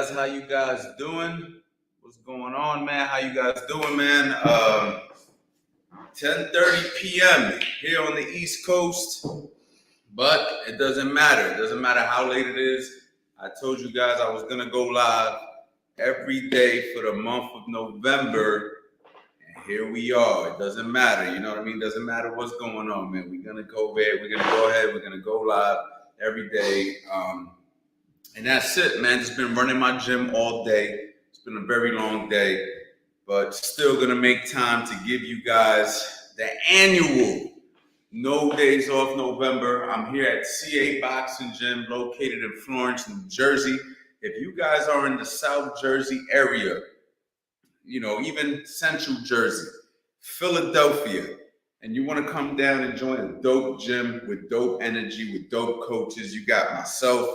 guys? How you guys doing? What's going on, man? How you guys doing, man? 10:30 p.m. here on the East Coast, but it doesn't matter. It doesn't matter how late it is. I told you guys I was gonna go live every day for the month of November, and here we are. It doesn't matter, you know what I mean? It doesn't matter what's going on, man. We're gonna go there. We're gonna go ahead. We're gonna go live every day. And that's it, man. Just been running my gym all day. It's been a very long day, but still gonna make time to give you guys the annual No Days Off November. I'm here at CA Boxing Gym located in Florence, New Jersey. If you guys are in the South Jersey area, you know, even Central Jersey, Philadelphia, and you want to come down and join a dope gym with dope energy, with dope coaches, you got myself,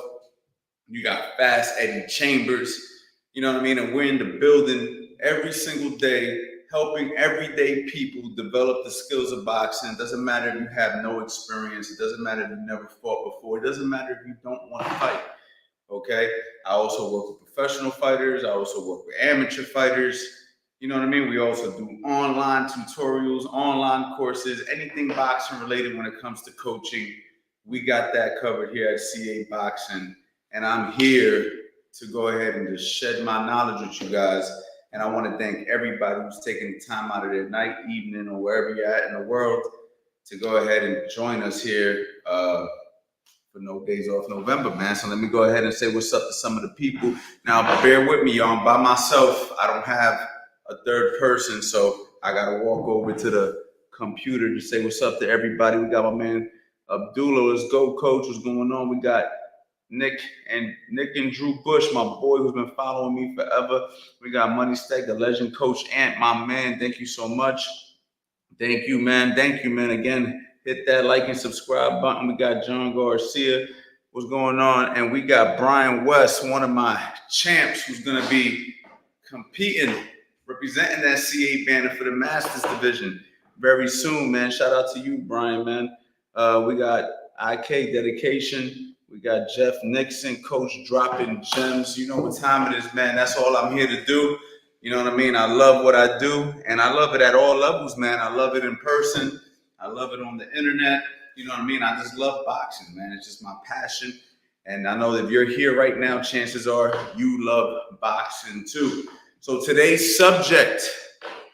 you got Fast Eddie Chambers, you know what I mean? And we're in the building every single day, helping everyday people develop the skills of boxing. It doesn't matter if you have no experience. It doesn't matter if you've never fought before. It doesn't matter if you don't want to fight, okay? I also work with professional fighters. I also work with amateur fighters. You know what I mean? We also do online tutorials, online courses, anything boxing related when it comes to coaching. We got that covered here at CA Boxing. And I'm here to go ahead and just shed my knowledge with you guys. And I want to thank everybody who's taking time out of their night, evening, or wherever you're at in the world to go ahead and join us here for No Days Off November, man. So let me go ahead and say what's up to some of the people. Now, bear with me, y'all. I'm by myself. I don't have a third person, so I got to walk over to the computer to say what's up to everybody. We got my man Abdullah. Let's go, coach. What's going on? We got Nick and Drew Bush, my boy who's been following me forever. We got Money Stack, the legend coach, Ant, my man. Thank you so much. Thank you, man. Thank you, man. Again, hit that like and subscribe button. We got John Garcia. What's going on? And we got Brian West, one of my champs, who's going to be competing, representing that CA banner for the Masters division very soon, man. Shout out to you, Brian, man. We got IK Dedication. We got Jeff Nixon, coach dropping gems. You know what time it is, man. That's all I'm here to do. You know what I mean? I love what I do, and I love it at all levels, man. I love it in person. I love it on the internet. You know what I mean? I just love boxing, man. It's just my passion. And I know that if you're here right now, chances are you love boxing too. So today's subject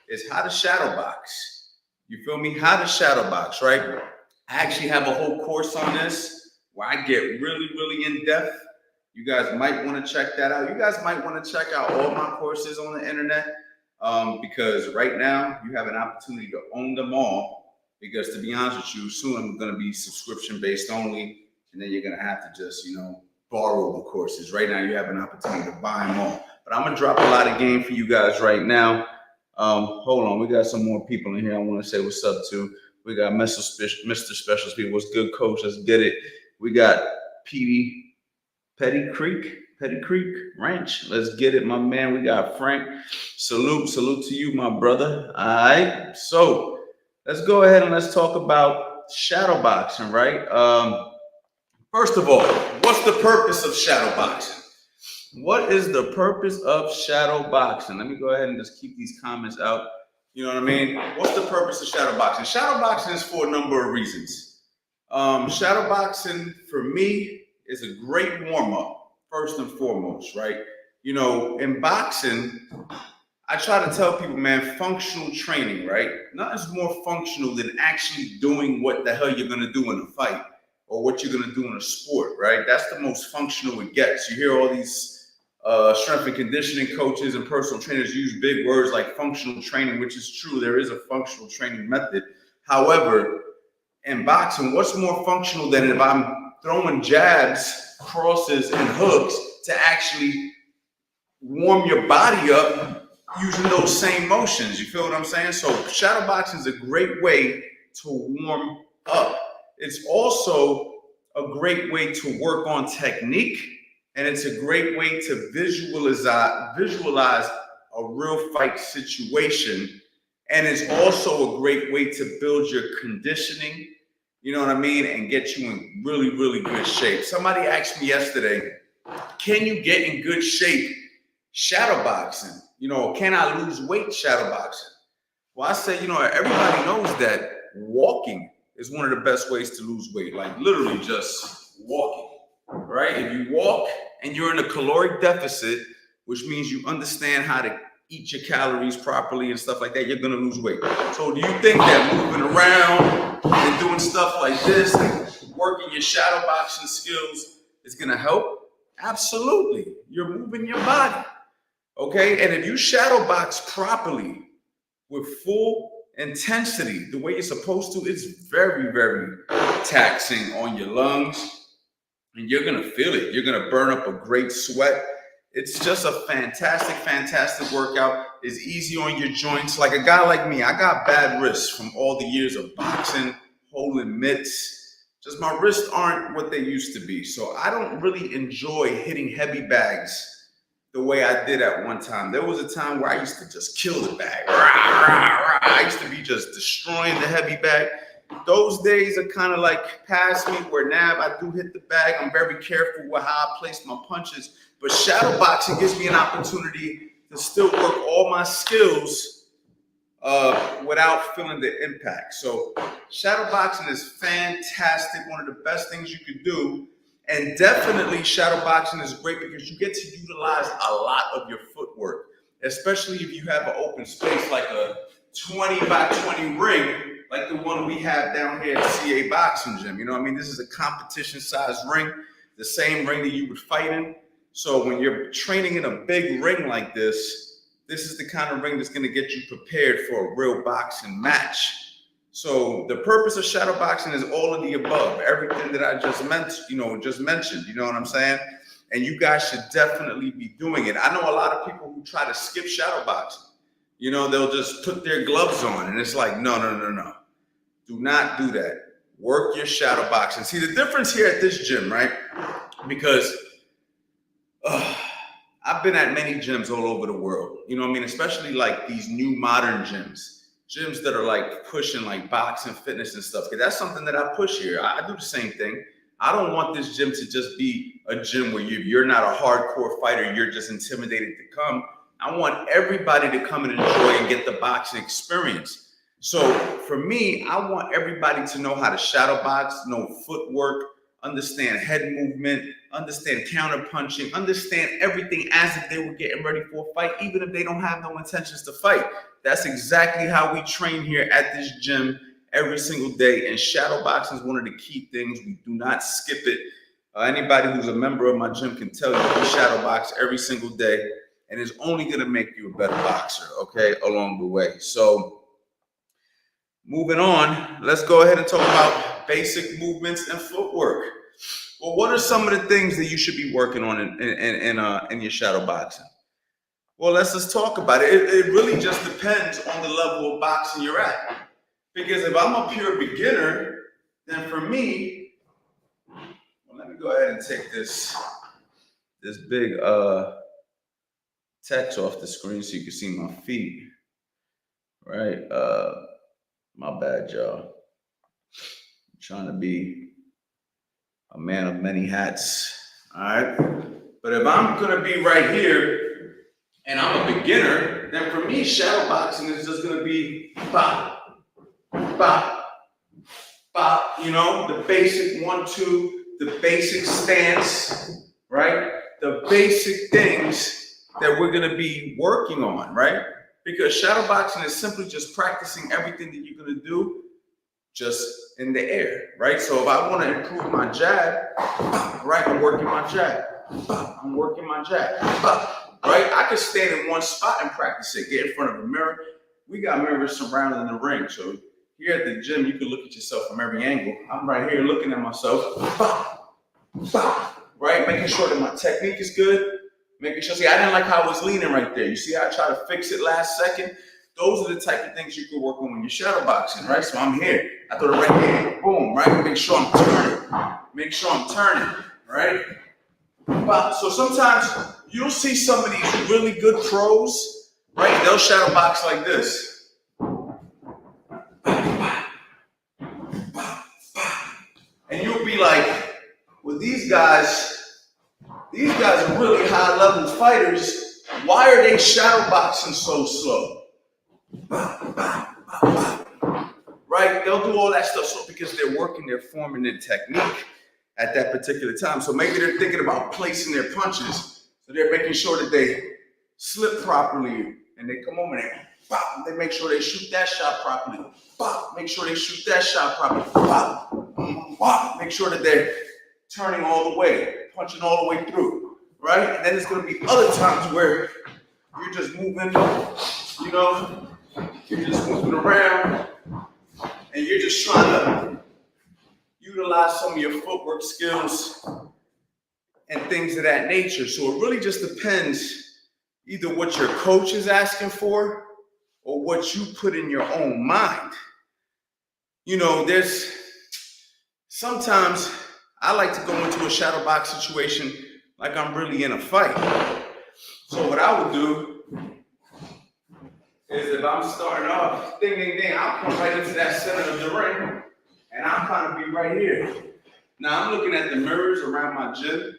is how to shadow box. You feel me? How to shadow box, right? I actually have a whole course on this where I get really, really in depth. You guys might want to check that out. You guys might want to check out all my courses on the internet because right now you have an opportunity to own them all. Because to be honest with you, soon I'm going to be subscription based only, and then you're going to have to just, you know, borrow the courses. Right now you have an opportunity to buy them all. But I'm going to drop a lot of game for you guys right now. Hold on, we got some more people in here I want to say what's up to. We got Mr. Special Speed. What's good, coach? Let's get it. We got Petty Creek Ranch. Let's get it, my man. We got Frank. Salute to you, my brother. All right. So let's go ahead and let's talk about shadow boxing, right? First of all, what's the purpose of shadow boxing? What is the purpose of shadow boxing? Let me go ahead and just keep these comments out. You know what I mean? What's the purpose of shadow boxing? Shadow boxing is for a number of reasons. Shadow boxing for me is a great warm-up, first and foremost, right? You know, in boxing, I try to tell people, man, functional training, right? Nothing's more functional than actually doing what the hell you're gonna do in a fight or what you're gonna do in a sport, right? That's the most functional it gets. You hear all these strength and conditioning coaches and personal trainers use big words like functional training, which is true. There is a functional training method. However, in boxing, what's more functional than if I'm throwing jabs, crosses, and hooks to actually warm your body up using those same motions? You feel what I'm saying? So shadow boxing is a great way to warm up. It's also a great way to work on technique, and it's a great way to visualize a real fight situation. And it's also a great way to build your conditioning, you know what I mean, and get you in really, really good shape. Somebody asked me yesterday, can you get in good shape Shadow boxing, can I lose weight shadow boxing? Well, I say, everybody knows that walking is one of the best ways to lose weight, like literally just walking, right? If you walk and you're in a caloric deficit, which means you understand how to eat your calories properly and stuff like that, you're gonna lose weight. So do you think that moving around and doing stuff like this, working your shadow boxing skills is gonna help? Absolutely. You're moving your body. Okay, and if you shadow box properly with full intensity, the way you're supposed to, it's very, very taxing on your lungs, and you're gonna feel it. You're gonna burn up a great sweat. It's just a fantastic, fantastic workout. It's easy on your joints. Like a guy like me, I got bad wrists from all the years of boxing, holding mitts. Just my wrists aren't what they used to be. So I don't really enjoy hitting heavy bags the way I did at one time. There was a time where I used to just kill the bag. Rah, rah, rah. I used to be just destroying the heavy bag. Those days are kind of like past me, where now if I do hit the bag, I'm very careful with how I place my punches. But shadow boxing gives me an opportunity to still work all my skills without feeling the impact. So shadow boxing is fantastic, one of the best things you could do. And definitely shadow boxing is great because you get to utilize a lot of your footwork, especially if you have an open space like a 20 by 20 ring, like the one we have down here at CA Boxing Gym. You know what I mean? This is a competition size ring, the same ring that you would fight in. So when you're training in a big ring like this, this is the kind of ring that's going to get you prepared for a real boxing match. So the purpose of shadow boxing is all of the above, everything that I just mentioned, you know what I'm saying? And you guys should definitely be doing it. I know a lot of people who try to skip shadow boxing. They'll just put their gloves on, and it's like, no. Do not do that. Work your shadow boxing. See, the difference here at this gym, right? Because I've been at many gyms all over the world, especially like these new modern gyms that are like pushing like boxing, fitness and stuff. That's something that I push here. I do the same thing. I don't want this gym to just be a gym where you're not a hardcore fighter, you're just intimidated to come. I want everybody to come and enjoy and get the boxing experience. So for me, I want everybody to know how to shadow box, know footwork, understand head movement, understand counter punching, understand everything as if they were getting ready for a fight, even if they don't have no intentions to fight. That's exactly how we train here at this gym every single day. And shadow boxing is one of the key things. We do not skip it. Anybody who's a member of my gym can tell you we shadow box every single day, and it's only going to make you a better boxer, okay, along the way. So moving on, let's go ahead and talk about basic movements and footwork. Well, what are some of the things that you should be working on in your shadow boxing? Well, let's just talk about it. It really just depends on the level of boxing you're at. Because if I'm a pure beginner, then for me, let me go ahead and take this big text off the screen so you can see my feet. Right? My bad, y'all. I'm trying to be a man of many hats. All right? But if I'm going to be right here, and I'm a beginner, then for me, shadow boxing is just going to be bop, bop, bop, the basic 1-2, the basic stance, right? The basic things that we're going to be working on, right? Because shadow boxing is simply just practicing everything that you're going to do just in the air, right? So if I want to improve my jab, right, I'm working my jab. I'm working my jab. Right? I could stand in one spot and practice it. Get in front of a mirror. We got mirrors surrounding the ring. So here at the gym, you can look at yourself from every angle. I'm right here looking at myself. Right? Making sure that my technique is good. Making sure, see, I didn't like how I was leaning right there. You see how I tried to fix it last second? Those are the type of things you can work on when you're shadow boxing, right? So I'm here. I throw the right hand, boom, right? Make sure I'm turning. Right? So sometimes you'll see some of these really good pros, right? They'll shadow box like this. And you'll be like, well, these guys are really high level fighters, Why are they shadow boxing so slow? Right? They'll do all that stuff so because they're working, they're forming their technique at that particular time. So maybe they're thinking about placing their punches. So they're making sure that they slip properly and they come over there. Bop, they make sure they shoot that shot properly. Bop, make sure they shoot that shot properly. Bop, bop, make sure that they're turning all the way, punching all the way through, right? And then there's gonna be other times where you're just moving, you know, you're just moving around and you're just trying to utilize some of your footwork skills and things of that nature. So it really just depends either what your coach is asking for or what you put in your own mind. You know, there's sometimes I like to go into a shadow box situation like I'm really in a fight. So what I would do is if I'm starting off, ding, ding, ding, I'll come right into that center of the ring and I'll kind of be right here. Now I'm looking at the mirrors around my gym.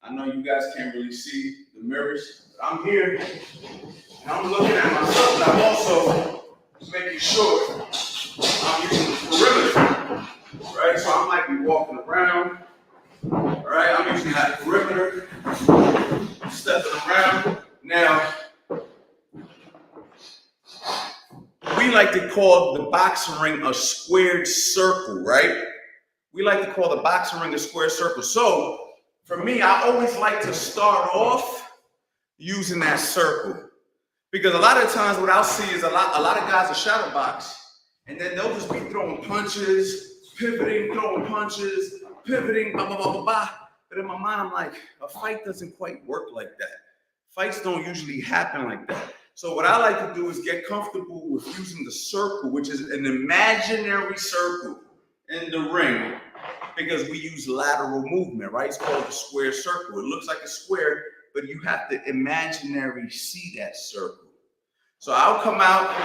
I know you guys can't really see the mirrors, but I'm here and I'm looking at myself and I'm also making sure I'm using the perimeter, right? So I might be walking around, all right? I'm using that perimeter, stepping around. Now, we like to call the boxing ring a squared circle, right? We like to call the boxing ring a square circle. So, for me, I always like to start off using that circle. Because a lot of times what I'll see is a lot of guys are shadow box, and then they'll just be throwing punches, pivoting, throwing punches, pivoting, blah, blah, blah, blah, blah. But in my mind, I'm like, a fight doesn't quite work like that. Fights don't usually happen like that. So what I like to do is get comfortable with using the circle, which is an imaginary circle in the ring, because we use lateral movement, right? It's called the square circle. It looks like a square, but you have to imaginary see that circle. So I'll come out,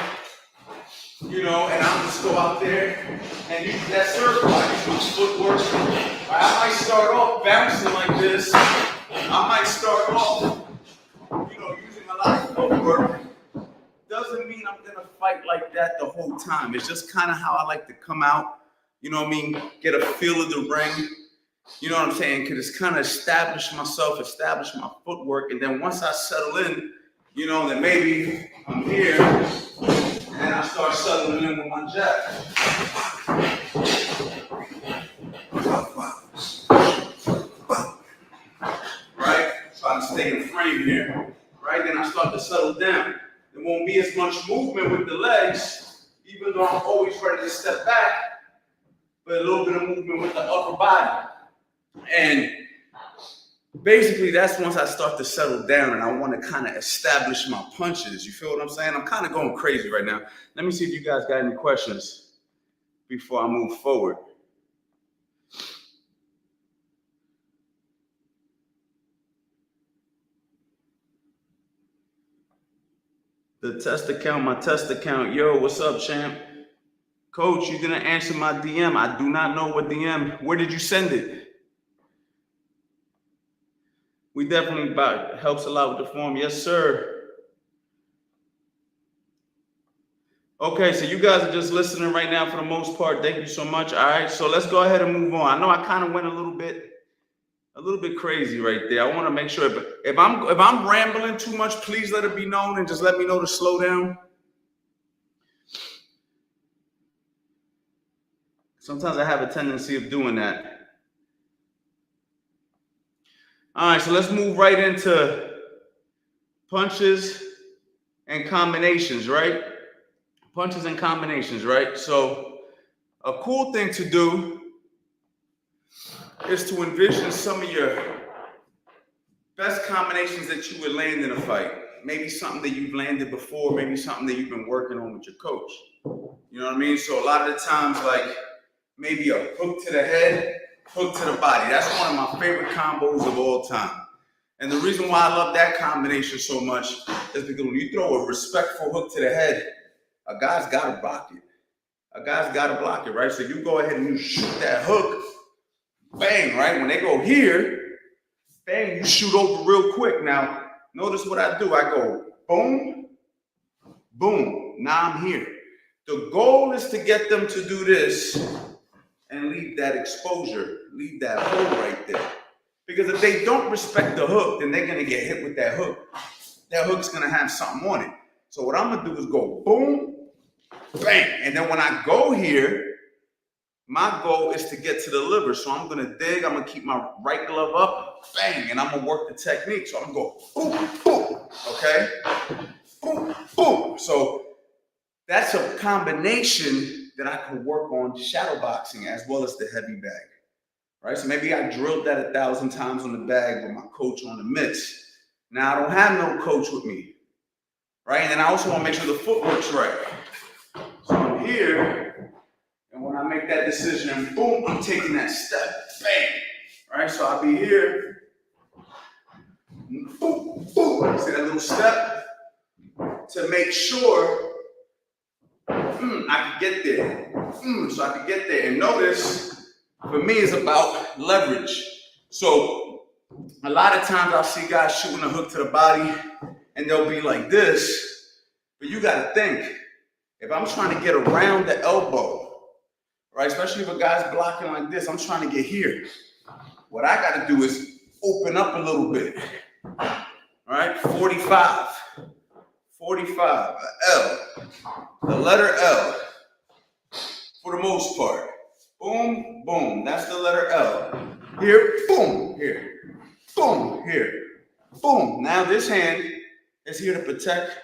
you know, and I'll just go out there and use that circle. I use my footwork. I might start off bouncing like this. I might start off, you know, using a lot of footwork. Doesn't mean I'm gonna fight like that the whole time. It's just kind of how I like to come out, you know what I mean? Get a feel of the ring. You know what I'm saying? Because it's kind of establish myself, establish my footwork, and then once I settle in, you know, then maybe I'm here, and I start settling in with my jab. Right? Trying to stay in frame here. Right? Then I start to settle down. There won't be as much movement with the legs, even though I'm always ready to step back, but a little bit of movement with the upper body. And basically, that's once I start to settle down and I want to kind of establish my punches. You feel what I'm saying? I'm kind of going crazy right now. Let me see if you guys got any questions before I move forward. The test account, my test account. Yo, what's up, champ? Coach, you didn't answer my DM. I do not know what DM. Where did you send it? We definitely helps a lot with the form. Yes, sir. Okay, so you guys are just listening right now for the most part. Thank you so much. All right, so let's go ahead and move on. I know I kind of went a little bit crazy right there. I want to make sure, but if I'm rambling too much, please let it be known and just let me know to slow down. Sometimes I have a tendency of doing that. All right, so let's move right into punches and combinations, right? Punches and combinations, right? So a cool thing to do is to envision some of your best combinations that you would land in a fight. Maybe something that you've landed before, maybe something that you've been working on with your coach. You know what I mean? So a lot of the times, like maybe a hook to the head, hook to the body. That's one of my favorite combos of all time. And the reason why I love that combination so much is because when you throw a respectful hook to the head, a guy's got to block it. A guy's got to block it, right? So you go ahead and you shoot that hook, bang, right? When they go here, bang, you shoot over real quick. Now, Notice what I do. I go boom, boom. Now I'm here. The goal is to get them to do this and leave that exposure, leave that hole right there. Because if they don't respect the hook, then they're gonna get hit with that hook. That hook's gonna have something on it. So what I'm gonna do is go boom, bang. And then when I go here, my goal is to get to the liver. So I'm gonna dig, I'm gonna keep my right glove up, bang, and I'm gonna work the technique. So I'm gonna go boom, boom, okay? Boom, boom. So that's a combination that I can work on shadow boxing as well as the heavy bag, right? So maybe I drilled that 1,000 times on the bag with my coach on the mitts. Now I don't have no coach with me, right? And then I also want to make sure the footwork's right. So I'm here, and when I make that decision, boom, I'm taking that step, bang, right? So I'll be here, boom, boom. See that little step to make sure I can get there. So I can get there. And notice, for me, it's about leverage. So a lot of times I'll see guys shooting a hook to the body, and they'll be like this. But you got to think, if I'm trying to get around the elbow, right, especially if a guy's blocking like this, I'm trying to get here. What I got to do is open up a little bit, right? 45, L, the letter L, for the most part. Boom, boom, that's the letter L. Here, boom, here, boom, here, boom. Now this hand is here to protect.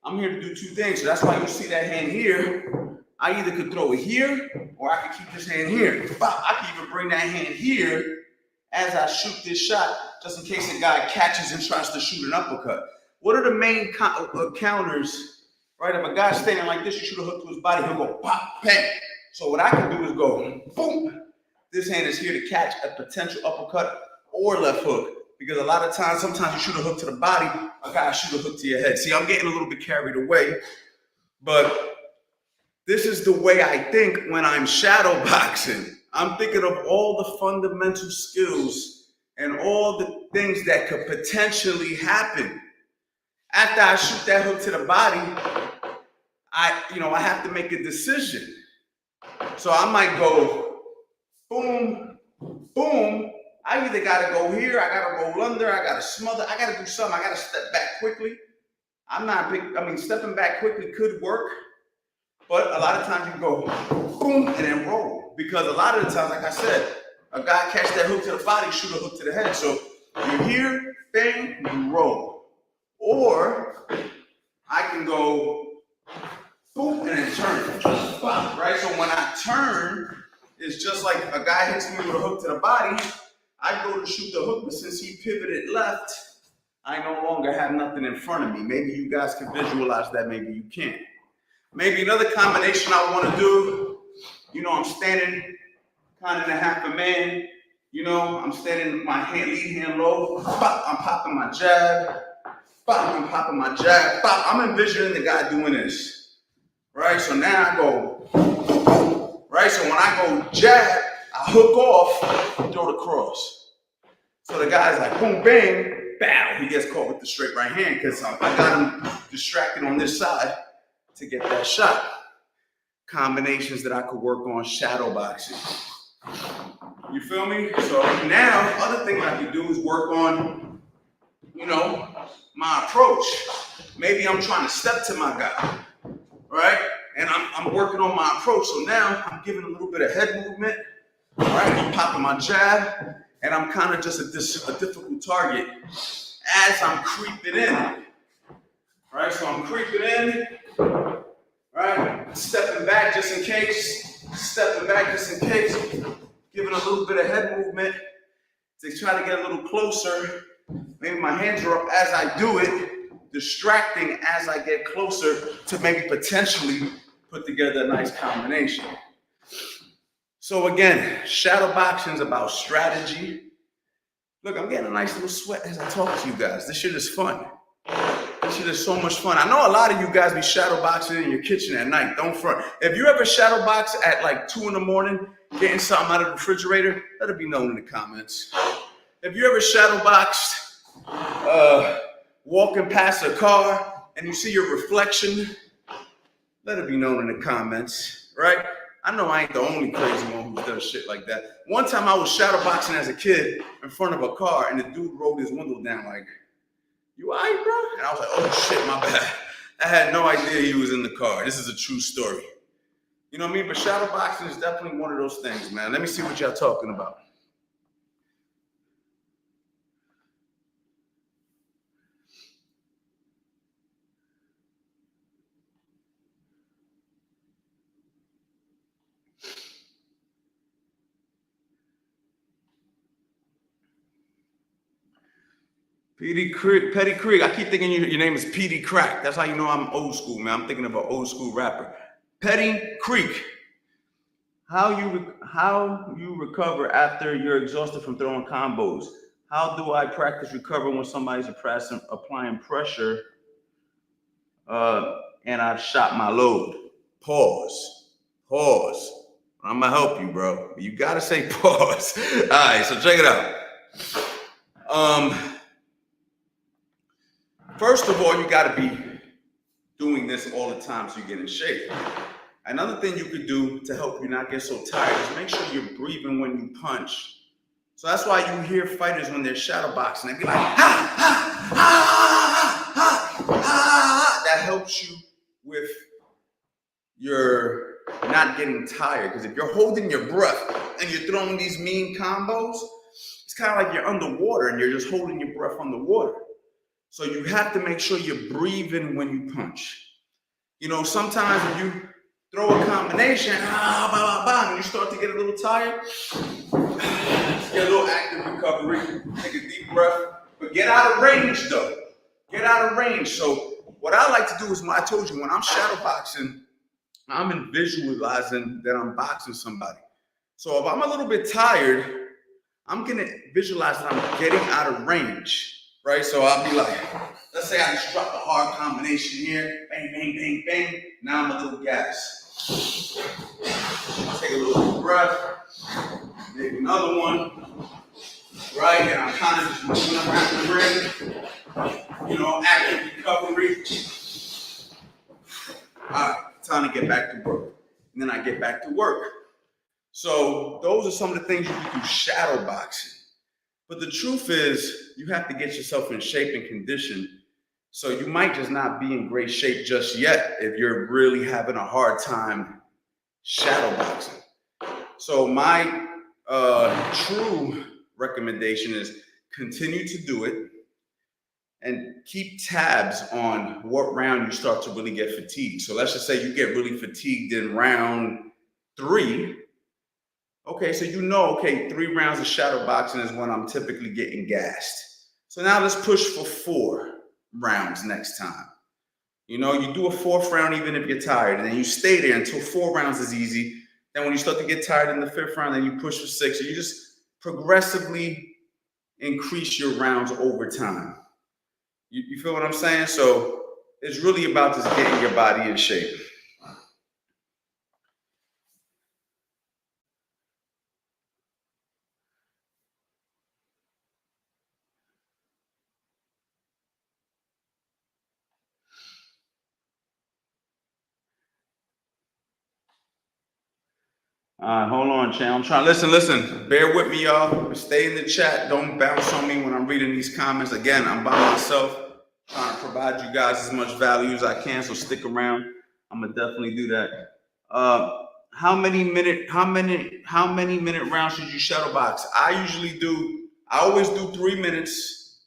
I'm here to do two things. So that's why you see that hand here. I either could throw it here, or I could keep this hand here. I can even bring that hand here as I shoot this shot, just in case a guy catches and tries to shoot an uppercut. What are the main counters, right? If a guy's standing like this, you shoot a hook to his body, he'll go pop, bang. So what I can do is go boom. This hand is here to catch a potential uppercut or left hook. Because a lot of times, sometimes you shoot a hook to the body, a guy shoot a hook to your head. See, I'm getting a little bit carried away, but this is the way I think when I'm shadow boxing. I'm thinking of all the fundamental skills and all the things that could potentially happen. After I shoot that hook to the body, I have to make a decision. So I might go boom, boom. I either got to go here, I got to roll under, I got to smother, I got to do something, I got to step back quickly. Stepping back quickly could work, but a lot of times you go boom and then roll. Because a lot of the times, like I said, a guy catch that hook to the body, shoot a hook to the head. So you're here, bang, you roll. Or I can go boom and then turn, right? So when I turn, it's just like a guy hits me with a hook to the body, I go to shoot the hook, but since he pivoted left, I no longer have nothing in front of me. Maybe you guys can visualize that, maybe you can't. Maybe another combination I want to do, I'm standing kind of in a half a man, I'm standing my lead hand low, pop, I'm popping my jab, pop, I'm popping my jab, pop, I'm envisioning the guy doing this, right? So now I go, right? So when I go jab, I hook off, throw the cross. So the guy's like, boom, bang, bow. He gets caught with the straight right hand because I got him distracted on this side to get that shot. Combinations that I could work on shadow boxing. You feel me? So now, other thing I can do is work on, my approach. Maybe I'm trying to step to my guy, right? And I'm working on my approach. So now I'm giving a little bit of head movement. All right, I'm popping my jab, and I'm kind of just a difficult target as I'm creeping in. All right, so I'm creeping in, right? Stepping back just in case, giving a little bit of head movement to try to get a little closer. Maybe my hands are up as I do it, distracting as I get closer to maybe potentially put together a nice combination. So again, shadow boxing is about strategy. Look, I'm getting a nice little sweat as I talk to you guys. This shit is fun. This shit is so much fun. I know a lot of you guys be shadow boxing in your kitchen at night. Don't front. If you ever shadow box at like 2 a.m, getting something out of the refrigerator, let it be known in the comments. If you ever shadow boxed walking past a car and you see your reflection, let it be known in the comments, right? I know I ain't the only crazy one who does shit like that. One time I was shadowboxing as a kid in front of a car and the dude rolled his window down like, "You all right, bro?" And I was like, "Oh shit, my bad." I had no idea he was in the car. This is a true story. You know what I mean? But shadowboxing is definitely one of those things, man. Let me see what y'all talking about. Petty Creek. I keep thinking your name is Petey Crack. That's how you know I'm old school, man. I'm thinking of an old school rapper. Petty Creek. How you recover after you're exhausted from throwing combos? How do I practice recovering when somebody's applying pressure and I've shot my load? Pause. I'm gonna help you, bro. You gotta say pause. All right, so check it out. First of all, you gotta be doing this all the time so you get in shape. Another thing you could do to help you not get so tired is make sure you're breathing when you punch. So that's why you hear fighters when they're shadowboxing, they be like, ha, ha, ha, ha, ha, ha, ha. That helps you with your not getting tired. Because if you're holding your breath and you're throwing these mean combos, it's kind of like you're underwater and you're just holding your breath underwater. So you have to make sure you're breathing when you punch. You know, sometimes when you throw a combination, and you start to get a little tired, get a little active recovery, take a deep breath, but get out of range though. Get out of range. So what I like to do is, I told you, when I'm shadowboxing, I'm visualizing that I'm boxing somebody. So if I'm a little bit tired, I'm gonna visualize that I'm getting out of range. Right, so I'll be like, let's say I just dropped a hard combination here, bang, bang, bang, bang. Now I'm a little gassed. Take a little breath, maybe another one, right? And I'm kind of just moving around the ring, you know, active recovery. All right, time to get back to work. And then I get back to work. So those are some of the things you can do shadowboxing. But the truth is, you have to get yourself in shape and condition. So you might just not be in great shape just yet if you're really having a hard time shadowboxing. So my true recommendation is continue to do it and keep tabs on what round you start to really get fatigued. So let's just say you get really fatigued in round 3. Okay, so you know, okay, 3 rounds of shadowboxing is when I'm typically getting gassed. So now let's push for 4 rounds next time. You know, you do a 4th round even if you're tired, and then you stay there until 4 rounds is easy. Then when you start to get tired in the 5th round, then you push for 6. So you just progressively increase your rounds over time. You feel what I'm saying? So it's really about just getting your body in shape. Hold on, Chan. I'm trying. Listen. Bear with me, y'all. Stay in the chat. Don't bounce on me when I'm reading these comments. Again, I'm by myself, trying to provide you guys as much value as I can. So stick around. I'm gonna definitely do that. How many minute rounds should you shadowbox? I always do 3 minutes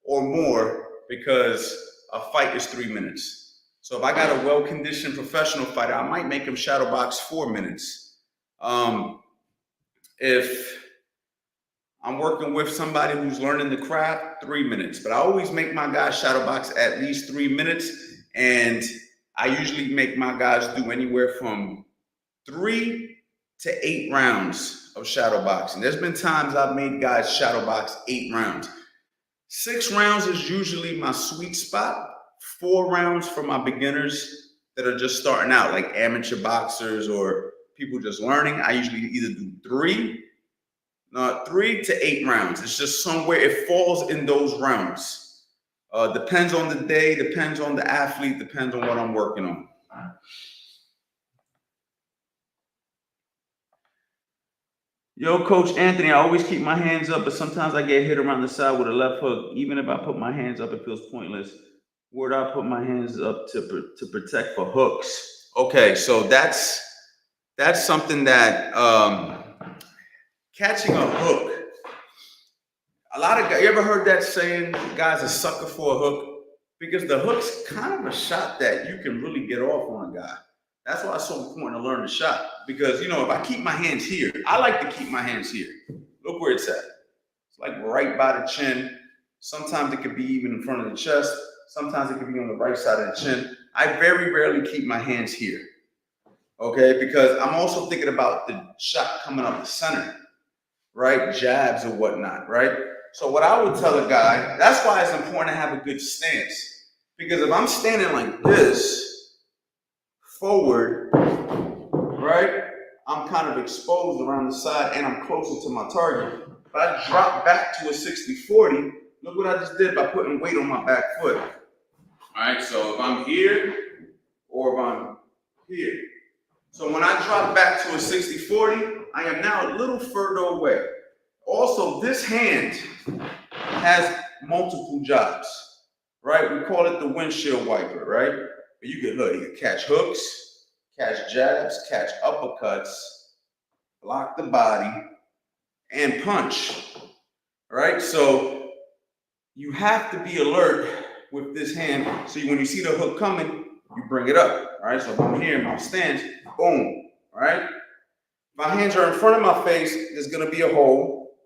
or more because a fight is 3 minutes. So if I got a well-conditioned professional fighter, I might make him shadowbox 4 minutes. If I'm working with somebody who's learning the craft, 3 minutes. But I always make my guys shadowbox at least 3 minutes. And I usually make my guys do anywhere from 3 to 8 rounds of shadowboxing. There's been times I've made guys shadowbox 8 rounds. 6 rounds is usually my sweet spot. 4 rounds for my beginners that are just starting out, like amateur boxers or people just learning. I usually either do 3 to 8 rounds. It's just somewhere, it falls in those rounds. Depends on the day, depends on the athlete, depends on what I'm working on. Yo, Coach Anthony, I always keep my hands up, but sometimes I get hit around the side with a left hook. Even if I put my hands up, it feels pointless. Where do I put my hands up to protect for hooks? Okay, so that's something that catching a hook. A lot of guys, you ever heard that saying, "Guy's a sucker for a hook"? Because the hook's kind of a shot that you can really get off on a guy. That's why it's so important to learn the shot. Because, you know, if I keep my hands here, I like to keep my hands here. Look where it's at. It's like right by the chin. Sometimes it could be even in front of the chest. Sometimes it could be on the right side of the chin. I very rarely keep my hands here. Okay, because I'm also thinking about the shot coming up the center, right? Jabs or whatnot, right? So what I would tell a guy, that's why it's important to have a good stance. Because if I'm standing like this, forward, right? I'm kind of exposed around the side and I'm closer to my target. If I drop back to a 60-40, look what I just did by putting weight on my back foot. All right, so if I'm here or if I'm here. So when I drop back to a 60-40, I am now a little further away. Also, this hand has multiple jobs, right? We call it the windshield wiper, right? You can catch hooks, catch jabs, catch uppercuts, block the body, and punch, right? So you have to be alert with this hand. So when you see the hook coming, you bring it up, right? So if I'm here in my stance, boom, right? My hands are in front of my face, there's gonna be a hole.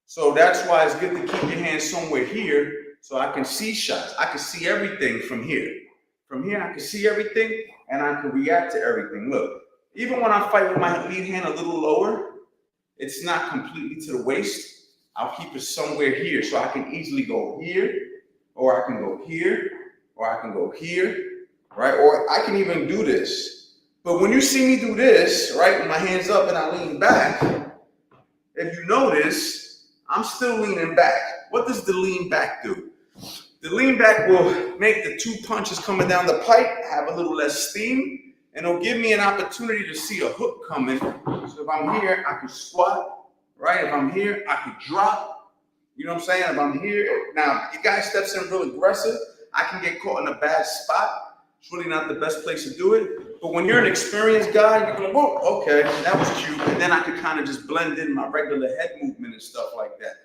So that's why it's good to keep your hands somewhere here so I can see shots. I can see everything from here. From here, I can see everything and I can react to everything. Look, even when I fight with my lead hand a little lower, it's not completely to the waist. I'll keep it somewhere here so I can easily go here, or I can go here, or I can go here, right? Or I can even do this. But when you see me do this, right, with my hands up and I lean back, if you notice, I'm still leaning back. What does the lean back do? The lean back will make the two punches coming down the pipe have a little less steam, and it'll give me an opportunity to see a hook coming. So if I'm here, I can squat, right? If I'm here, I can drop. You know what I'm saying? If I'm here, now, if you guys steps in real aggressive, I can get caught in a bad spot. It's really not the best place to do it. But when you're an experienced guy, you're going, whoa, okay, that was cute. And then I can kind of just blend in my regular head movement and stuff like that.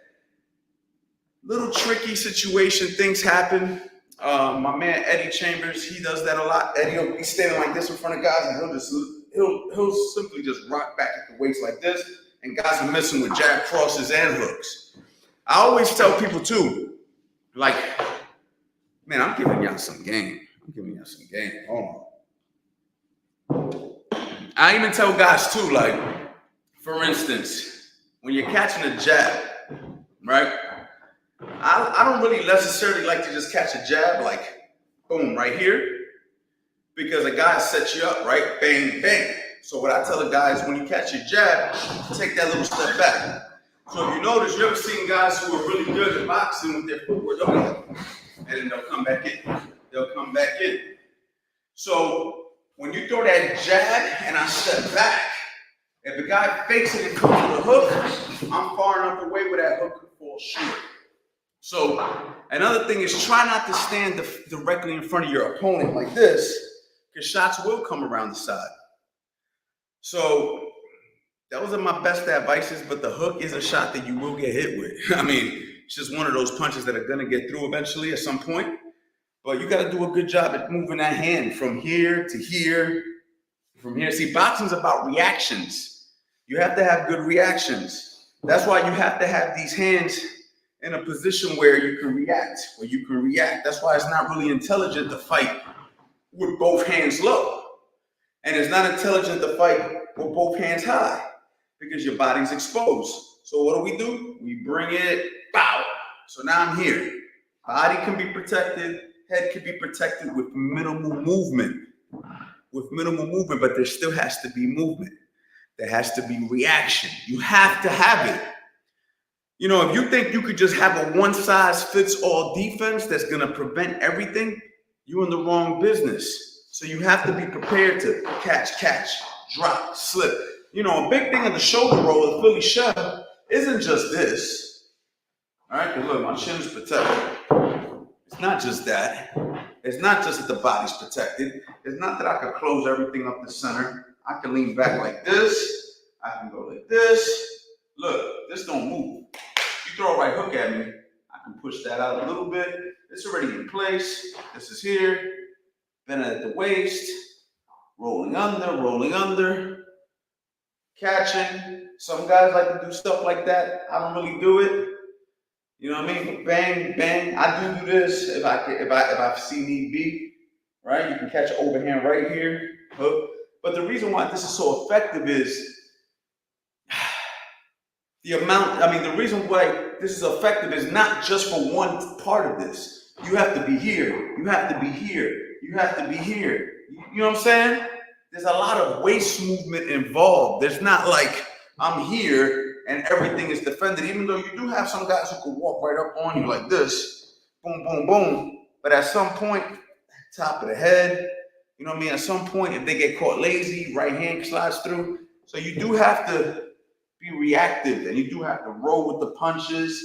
Little tricky situation, things happen. My man Eddie Chambers, he does that a lot. Eddie will be standing like this in front of guys, and he'll simply just rock back at the waist like this, and guys are missing with jab crosses and hooks. I always tell people too, like, man, I'm giving y'all some game. Hold on. I even tell guys too, like, for instance, when you're catching a jab, right? I don't really necessarily like to just catch a jab like, boom, right here, because a guy sets you up, right? Bang, bang. So what I tell the guys, when you catch your jab, take that little step back. So if you notice, you ever seen guys who are really good at boxing with their footwork, and then they'll come back in. So when you throw that jab and I step back, if the guy fakes it and comes with a hook, I'm far enough away where that hook could fall short. So another thing is try not to stand directly in front of your opponent like this, because shots will come around the side. So those are my best advices, but the hook is a shot that you will get hit with. I mean, it's just one of those punches that are gonna get through eventually at some point, but you gotta do a good job at moving that hand from here to here, from here. See, boxing's about reactions. You have to have good reactions. That's why you have to have these hands in a position where you can react, That's why it's not really intelligent to fight with both hands low. And it's not intelligent to fight with both hands high because your body's exposed. So what do? We bring it, bow. So now I'm here. Body can be protected, head can be protected with minimal movement. But there still has to be movement. There has to be reaction. You have to have it. You know, if you think you could just have a one-size-fits-all defense that's going to prevent everything, you're in the wrong business. So you have to be prepared to catch, drop, slip. You know, a big thing of the shoulder roll of Philly shove isn't just this. All right, because look, my chin is protected. It's not just that. It's not just that the body's protected. It's not that I can close everything up the center. I can lean back like this. I can go like this. Look, this don't move. You throw a right hook at me, I can push that out a little bit. It's already in place. This is here. Bend it at the waist. Rolling under. Catching. Some guys like to do stuff like that. I don't really do it. You know what I mean? Bang, bang. I do this if I see need be. Right? You can catch overhand right here. Hook. But the reason why this is so effective is the reason why this is effective is not just for one part of this. You have to be here. You have to be here. You have to be here. You know what I'm saying? There's a lot of waist movement involved. There's not like I'm here and everything is defended, even though you do have some guys who can walk right up on you like this. Boom, boom, boom. But at some point, top of the head, you know what I mean? At some point, if they get caught lazy, right hand slides through. So you do have to be reactive, and you do have to roll with the punches,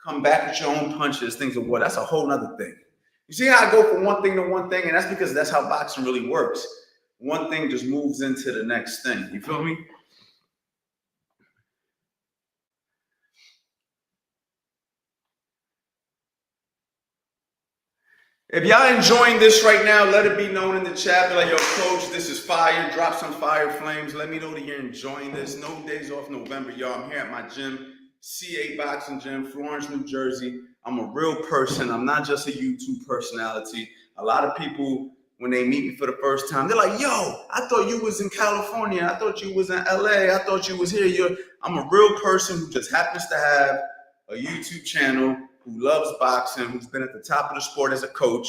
come back with your own punches, things of what. That's a whole nother thing. You see how I go from one thing to one thing, and that's because that's how boxing really works. One thing just moves into the next thing. You feel me? If y'all enjoying this right now, let it be known in the chat. Be like, yo, coach, this is fire. Drop some fire flames. Let me know that you're enjoying this. No days off November, y'all. I'm here at my gym, CA Boxing Gym, Florence, New Jersey. I'm a real person. I'm not just a YouTube personality. A lot of people, when they meet me for the first time, they're like, yo, I thought you was in California. I thought you was in LA. I thought you was here. I'm a real person who just happens to have a YouTube channel, who loves boxing, who's been at the top of the sport as a coach,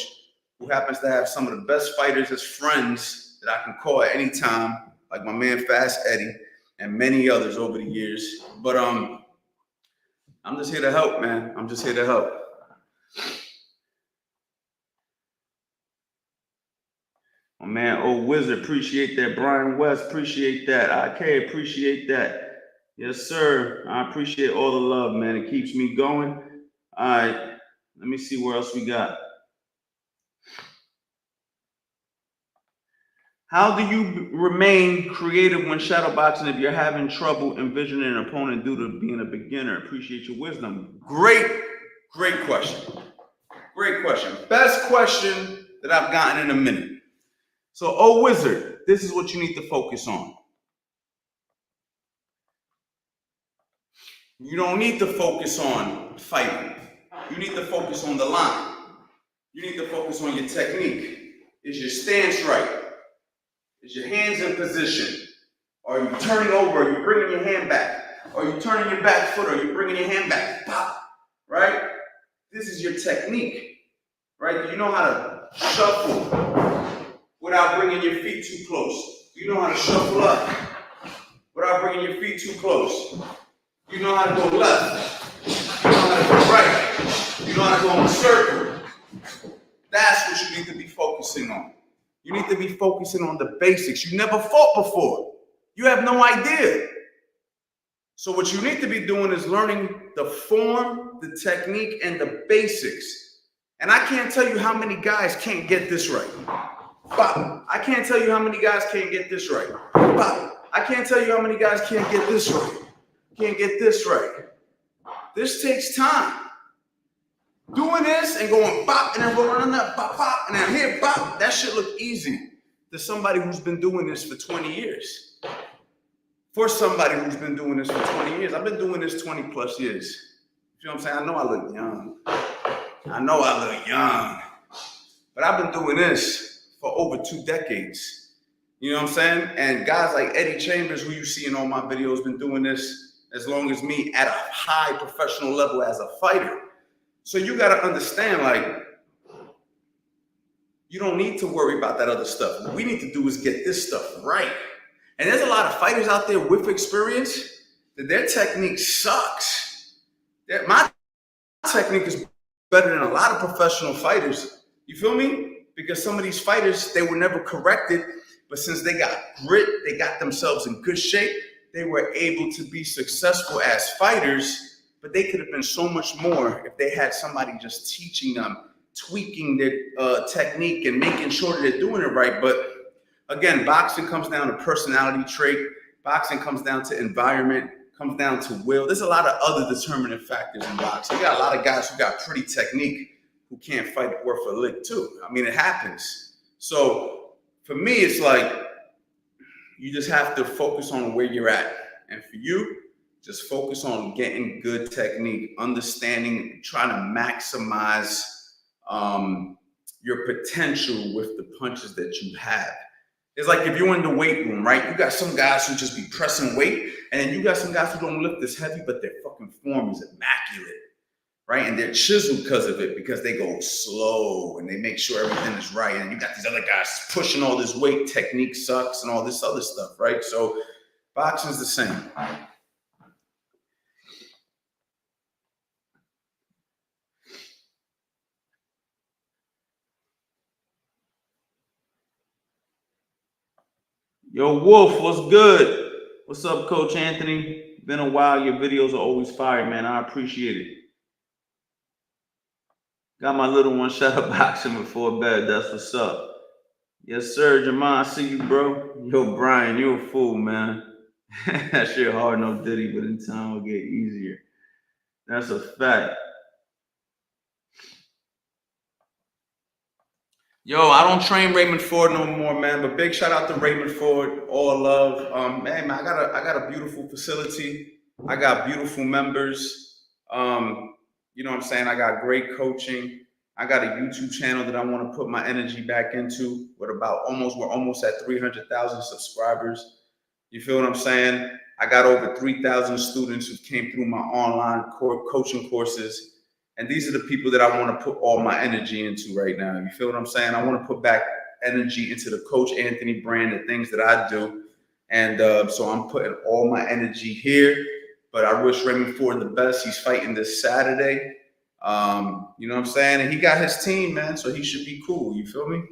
who happens to have some of the best fighters as friends that I can call at any time, like my man Fast Eddie and many others over the years. But I'm just here to help, man. I'm just here to help. My man, Old Wizard, appreciate that. Brian West, appreciate that. IK, appreciate that. Yes, sir. I appreciate all the love, man. It keeps me going. All right, let me see where else we got. How do you remain creative when shadowboxing if you're having trouble envisioning an opponent due to being a beginner? Appreciate your wisdom. Great question. Great question. Best question that I've gotten in a minute. So, oh, Wizard, this is what you need to focus on. You don't need to focus on fighting. You need to focus on the line. You need to focus on your technique. Is your stance right? Is your hands in position? Are you turning over? Are you bringing your hand back? Are you turning your back foot? Are you bringing your hand back? Pop, right? This is your technique, right? You know how to shuffle without bringing your feet too close. You know how to shuffle up without bringing your feet too close. You know how to go left. You know how to go right. You know how to go in a circle. That's what you need to be focusing on. You need to be focusing on the basics. You never fought before. You have no idea. So what you need to be doing is learning the form, the technique, and the basics. And I can't tell you how many guys can't get this right. Bop. I can't tell you how many guys can't get this right. Bop. I can't tell you how many guys can't get this right. Can't get this right. This takes time. Doing this and going bop and then rolling on that bop, bop, and then here bop, that shit look easy to somebody who's been doing this for 20 years. For somebody who's been doing this for 20 years. I've been doing this 20 plus years. You know what I'm saying? I know I look young. But I've been doing this for over 2 decades. You know what I'm saying? And guys like Eddie Chambers, who you see in all my videos, been doing this as long as me at a high professional level as a fighter. So you got to understand, like, you don't need to worry about that other stuff. What we need to do is get this stuff right. And there's a lot of fighters out there with experience that their technique sucks. my technique is better than a lot of professional fighters. You feel me? Because some of these fighters, they were never corrected, but since they got grit, they got themselves in good shape, they were able to be successful as fighters, but they could have been so much more if they had somebody just teaching them, tweaking their technique and making sure that they're doing it right. But again, boxing comes down to personality trait. Boxing comes down to environment, comes down to will. There's a lot of other determining factors in boxing. You got a lot of guys who got pretty technique who can't fight worth a lick too. I mean, it happens. So for me, it's like you just have to focus on where you're at. And for you, just focus on getting good technique, understanding, trying to maximize your potential with the punches that you have. It's like if you're in the weight room, right? You got some guys who just be pressing weight, and then you got some guys who don't lift this heavy, but their fucking form is immaculate, right? And they're chiseled because of it, because they go slow and they make sure everything is right. And you got these other guys pushing all this weight, technique sucks, and all this other stuff, right? So boxing's the same. Yo, Wolf, what's good? What's up, Coach Anthony? Been a while. Your videos are always fire, man. I appreciate it. Got my little one shadow boxing before bed. That's what's up. Yes, sir. Jamal, I see you, bro. Yo, Brian, you a fool, man. That shit hard, no diddy, but in time will get easier. That's a fact. Yo, I don't train Raymond Ford no more, man. But big shout out to Raymond Ford. All love. Man, I got a beautiful facility. I got beautiful members. You know what I'm saying? I got great coaching. I got a YouTube channel that I want to put my energy back into. We're almost at 300,000 subscribers. You feel what I'm saying? I got over 3,000 students who came through my online coaching courses. And these are the people that I want to put all my energy into right now. You feel what I'm saying? I want to put back energy into the Coach Anthony brand, the things that I do. And so I'm putting all my energy here. But I wish Raymond Ford the best. He's fighting this Saturday. You know what I'm saying? And he got his team, man, so he should be cool. You feel me?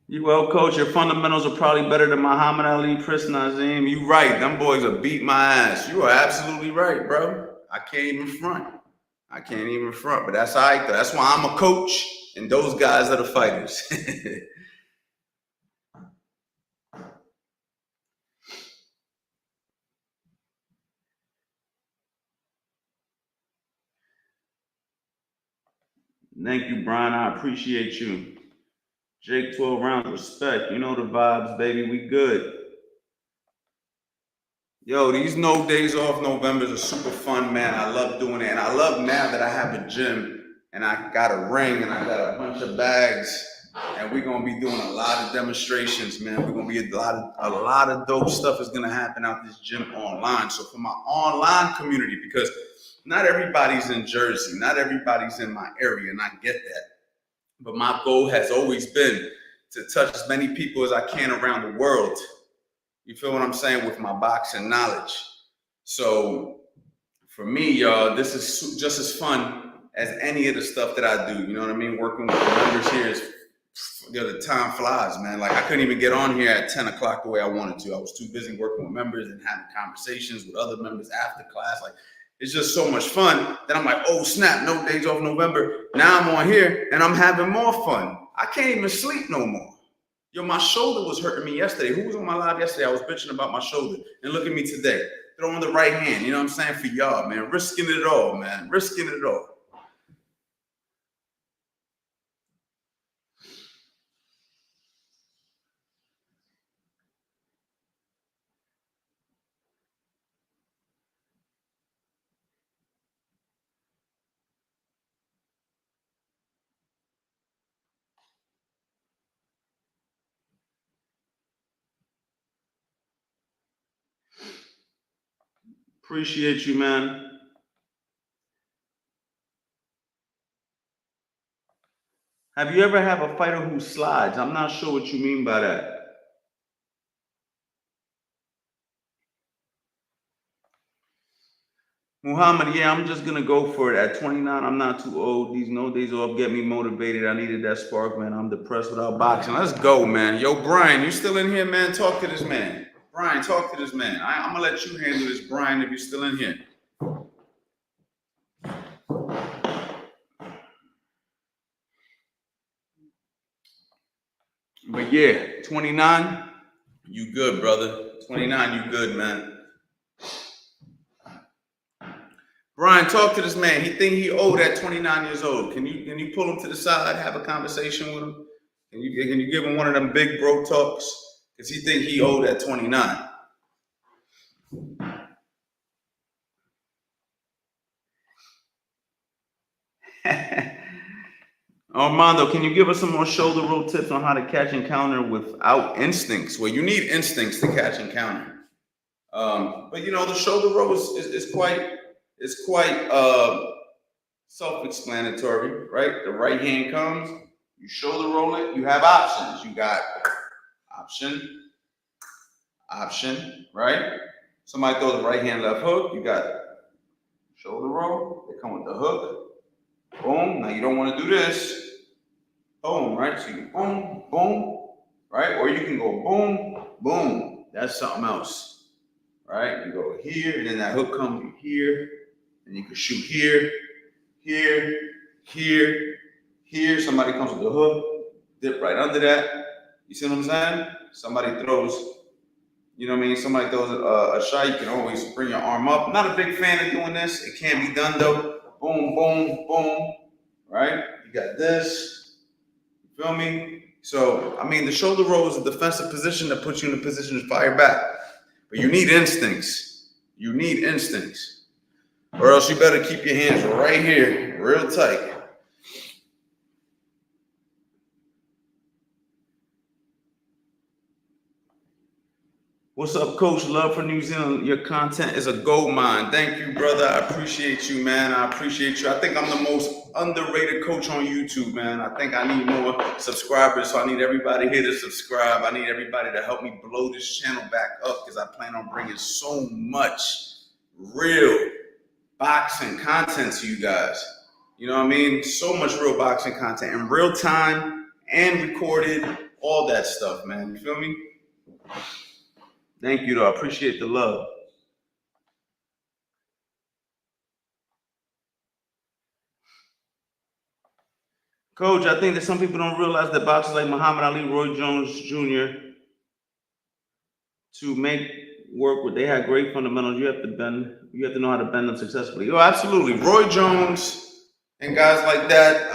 You well, coach. Your fundamentals are probably better than Muhammad Ali, Chris Nazim. You right. Them boys will beat my ass. You are absolutely right, bro. I can't even front. I can't even front. But that's all right, though. That's why I'm a coach, and those guys are the fighters. Thank you, Brian. I appreciate you. Jake, 12 rounds, respect. You know the vibes, baby. We good. Yo, these no days off Novembers are super fun, man. I love doing it. And I love now that I have a gym and I got a ring and I got a bunch of bags. And we're gonna be doing a lot of demonstrations, man. We're gonna be a lot of dope stuff is gonna happen out this gym online. So for my online community, because not everybody's in Jersey, not everybody's in my area, and I get that. But my goal has always been to touch as many people as I can around the world. You feel what I'm saying? With my boxing knowledge. So for me, y'all, this is just as fun as any of the stuff that I do. You know what I mean? Working with the members here is, the time flies, man. Like I couldn't even get on here at 10 o'clock the way I wanted to. I was too busy working with members and having conversations with other members after class. Like it's just so much fun. Then I'm like, oh snap, no days off November. Now I'm on here and I'm having more fun. I can't even sleep no more. Yo, my shoulder was hurting me yesterday. Who was on my live yesterday? I was bitching about my shoulder. And look at me today. Throwing the right hand. You know what I'm saying? For y'all, man. Risking it all, man. Risking it all. Appreciate you, man. Have you ever have a fighter who slides? I'm not sure what you mean by that. Muhammad, yeah, I'm just gonna go for it. At 29, I'm not too old. These no days off get me motivated. I needed that spark, man. I'm depressed without boxing. Let's go, man. Yo, Brian, you still in here, man? Talk to this man. Brian, talk to this man. I'm gonna let you handle this, Brian, if you're still in here. But yeah, 29, you good, brother. 29, you good, man. Brian, talk to this man. He think he old at 29 years old. Can you pull him to the side, have a conversation with him? Can you give him one of them big bro talks? Because he think he old at 29. Armando, can you give us some more shoulder roll tips on how to catch and counter without instincts? Well, you need instincts to catch and counter. But you know, the shoulder roll is quite self-explanatory, right? The right hand comes, you shoulder roll it, you have options. You got option, right? Somebody throws the right hand left hook, you got shoulder roll, they come with the hook, boom. Now you don't want to do this, boom, right? So you boom, boom, right? Or you can go boom, boom. That's something else, right? You go here, and then that hook comes here, and you can shoot here, here. Somebody comes with the hook, dip right under that. You see what I'm saying? Somebody throws, you know what I mean? Somebody throws a shot, you can always bring your arm up. I'm not a big fan of doing this. It can be done though. Boom, boom, boom, right? You got this, you feel me? So, I mean, the shoulder roll is a defensive position that puts you in a position to fire back. But you need instincts. You need instincts. Or else you better keep your hands right here, real tight. What's up, Coach? Love for New Zealand. Your content is a gold mine. Thank you, brother. I appreciate you, man. I appreciate you. I think I'm the most underrated coach on YouTube, man. I think I need more subscribers, so I need everybody here to subscribe. I need everybody to help me blow this channel back up because I plan on bringing so much real boxing content to you guys. You know what I mean? So much real boxing content in real time and recorded, all that stuff, man. You feel me? Thank you, though. I appreciate the love. Coach, I think that some people don't realize that boxers like Muhammad Ali, Roy Jones Jr., to make work with, they had great fundamentals. You have to know how to bend them successfully. Yo, absolutely. Roy Jones and guys like that,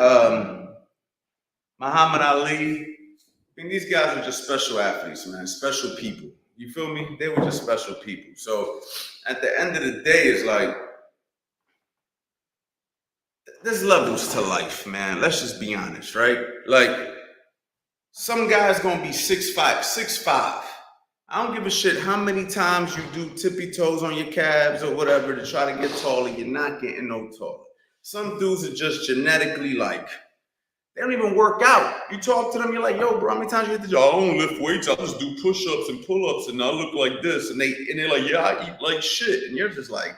Muhammad Ali. I mean, these guys are just special athletes, man. Special people. You feel me? They were just special people. So at the end of the day, it's like, there's levels to life, man. Let's just be honest, right? Like, some guys gonna be 6'5", 6'5". I don't give a shit how many times you do tippy toes on your calves or whatever to try to get taller. You're not getting no taller. Some dudes are just genetically like, they don't even work out. You talk to them, you're like, yo, bro, how many times you hit the gym? I don't lift weights. I just do push-ups and pull-ups and I look like this. And they're like, yeah, I eat like shit. And you're just like,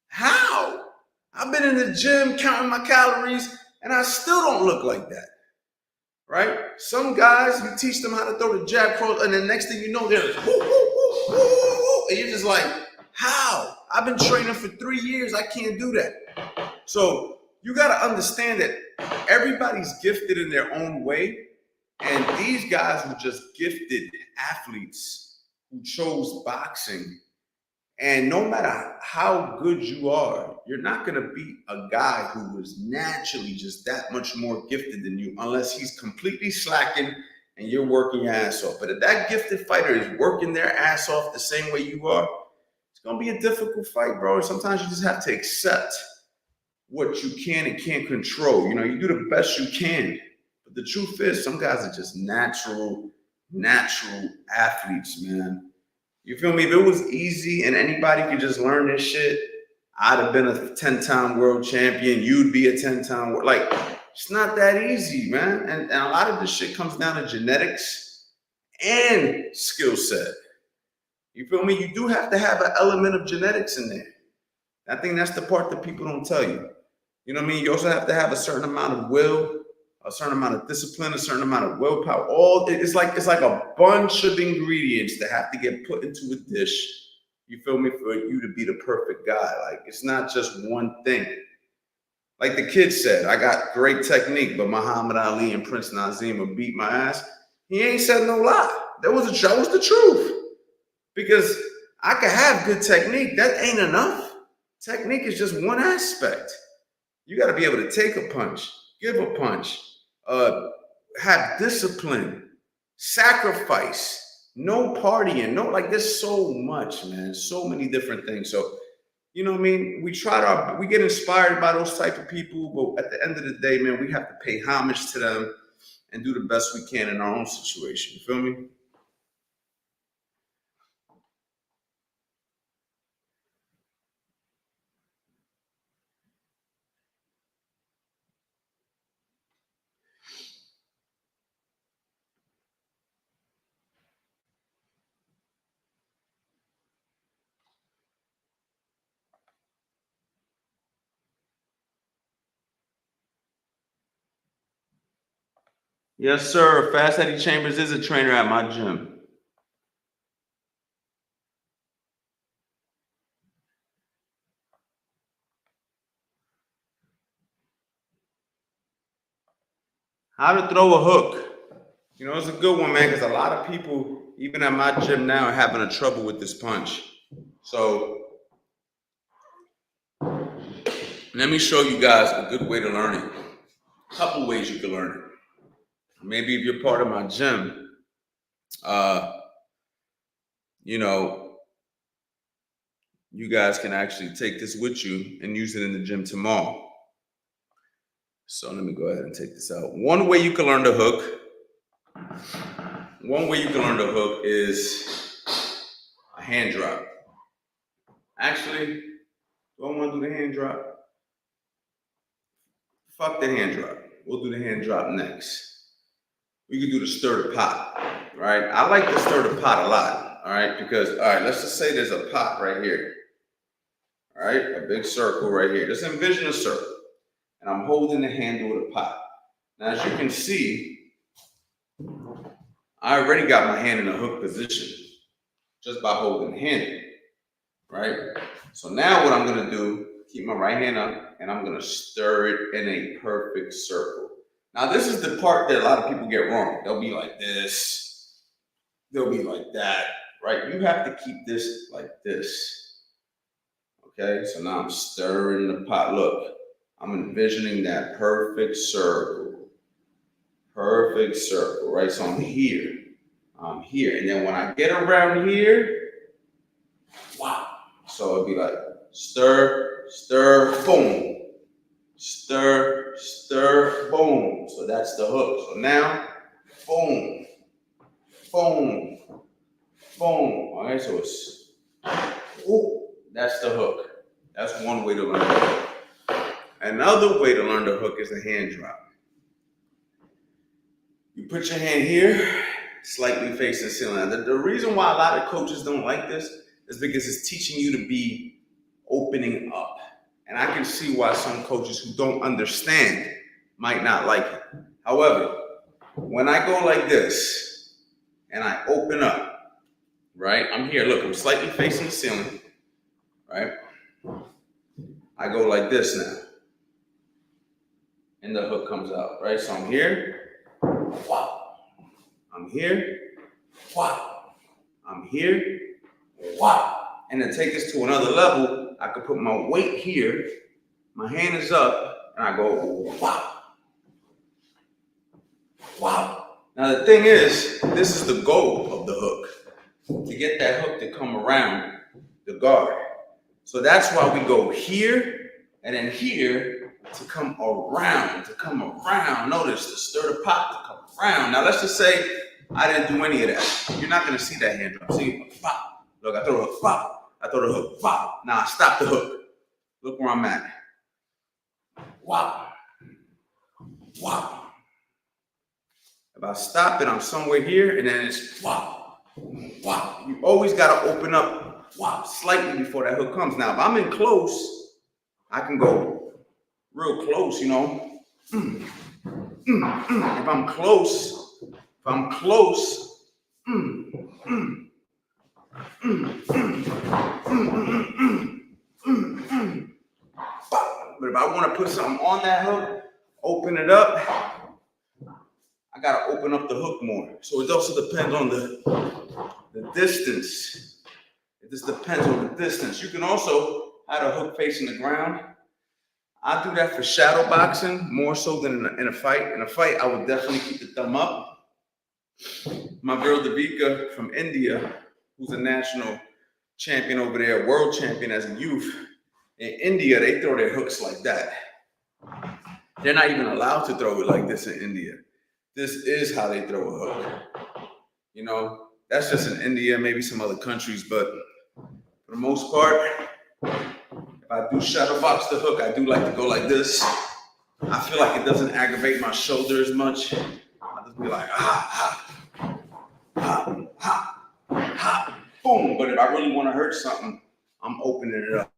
how? I've been in the gym counting my calories and I still don't look like that. Right? Some guys, you teach them how to throw the jab cross, and the next thing you know, they're like, woo, woo, woo, woo, woo. And you're just like, how? I've been training for 3 years. I can't do that. So you got to understand that everybody's gifted in their own way. And these guys were just gifted athletes who chose boxing. And no matter how good you are, you're not going to beat a guy who was naturally just that much more gifted than you unless he's completely slacking and you're working your ass off. But if that gifted fighter is working their ass off the same way you are, it's going to be a difficult fight, bro. Sometimes you just have to accept what you can and can't control. You know, you do the best you can. But the truth is, some guys are just natural athletes, man. You feel me? If it was easy and anybody could just learn this shit, I'd have been a 10-time world champion. You'd be a 10-time world. Like, it's not that easy, man. And a lot of this shit comes down to genetics and skill set. You feel me? You do have to have an element of genetics in there. I think that's the part that people don't tell you. You know what I mean? You also have to have a certain amount of will, a certain amount of discipline, a certain amount of willpower. It's like a bunch of ingredients that have to get put into a dish. You feel me? For you to be the perfect guy. Like, it's not just one thing. Like the kid said, I got great technique, but Muhammad Ali and Prince Nazim will beat my ass. He ain't said no lie. That was the truth. Because I can have good technique. That ain't enough. Technique is just one aspect. You got to be able to take a punch, give a punch, have discipline, sacrifice, no partying, like there's so much, man, so many different things. So, you know what I mean? We get inspired by those type of people, but at the end of the day, man, we have to pay homage to them and do the best we can in our own situation. You feel me? Yes, sir. Fast Eddie Chambers is a trainer at my gym. How to throw a hook. You know, it's a good one, man, because a lot of people, even at my gym now, are having a trouble with this punch. So let me show you guys a good way to learn it. A couple ways you can learn it. Maybe if you're part of my gym, you know, you guys can actually take this with you and use it in the gym tomorrow. So let me go ahead and take this out. One way you can learn the hook. One way you can learn the hook is a hand drop. Actually, do I want to do the hand drop? Fuck the hand drop. We'll do the hand drop next. We can do the stir the pot, right? I like to stir the pot a lot, all right? Because, all right, let's just say there's a pot right here, all right? A big circle right here. Just envision a circle. And I'm holding the handle of the pot. Now, as you can see, I already got my hand in a hook position just by holding the handle, right? So now what I'm gonna do, keep my right hand up and I'm gonna stir it in a perfect circle. Now, this is the part that a lot of people get wrong. They'll be like this, they'll be like that, right? You have to keep this like this, okay? So now I'm stirring the pot. Look, I'm envisioning that perfect circle, right? So I'm here, and then when I get around here, wow. So it'd be like stir, stir, boom, stir, stir, boom. So that's the hook. So now, boom, boom, boom. All right, so it's, ooh, that's the hook. That's one way to learn the hook. Another way to learn the hook is a hand drop. You put your hand here, slightly facing the ceiling. Now, the reason why a lot of coaches don't like this is because it's teaching you to be opening up. And I can see why some coaches who don't understand might not like it. However, when I go like this and I open up, right? I'm here, look, I'm slightly facing the ceiling, right? I go like this now. And the hook comes out, right? So I'm here, wow. I'm here, wow. I'm here, wow. And to take this to another level, I could put my weight here, my hand is up, and I go, wow. Wow. Now the thing is, this is the goal of the hook, to get that hook to come around the guard. So that's why we go here, and then here, to come around. Notice, to stir the pot to come around. Now, let's just say I didn't do any of that. You're not going to see that hand drop. See, pop. Look, I throw the hook, pop. I throw the hook, pop. Now, I stop the hook. Look where I'm at. Wow. Wow. If I stop it, I'm somewhere here, and then it's wow. Wow. You always got to open up wow slightly before that hook comes. Now, if I'm in close, I can go real close, you know. If I'm close, but if I want to put something on that hook, open it up, I gotta open up the hook more. So it also depends on the distance. It just depends on the distance. You can also have a hook facing the ground. I do that for shadow boxing more so than in a fight. In a fight, I would definitely keep the thumb up. My girl Devika from India, who's a national champion over there, world champion as a youth. In India, they throw their hooks like that. They're not even allowed to throw it like this in India. This is how they throw a hook. You know, that's just in India, maybe some other countries, but for the most part, if I do shadow box the hook, I do like to go like this. I feel like it doesn't aggravate my shoulder as much. I just be like, boom. But if I really want to hurt something, I'm opening it up.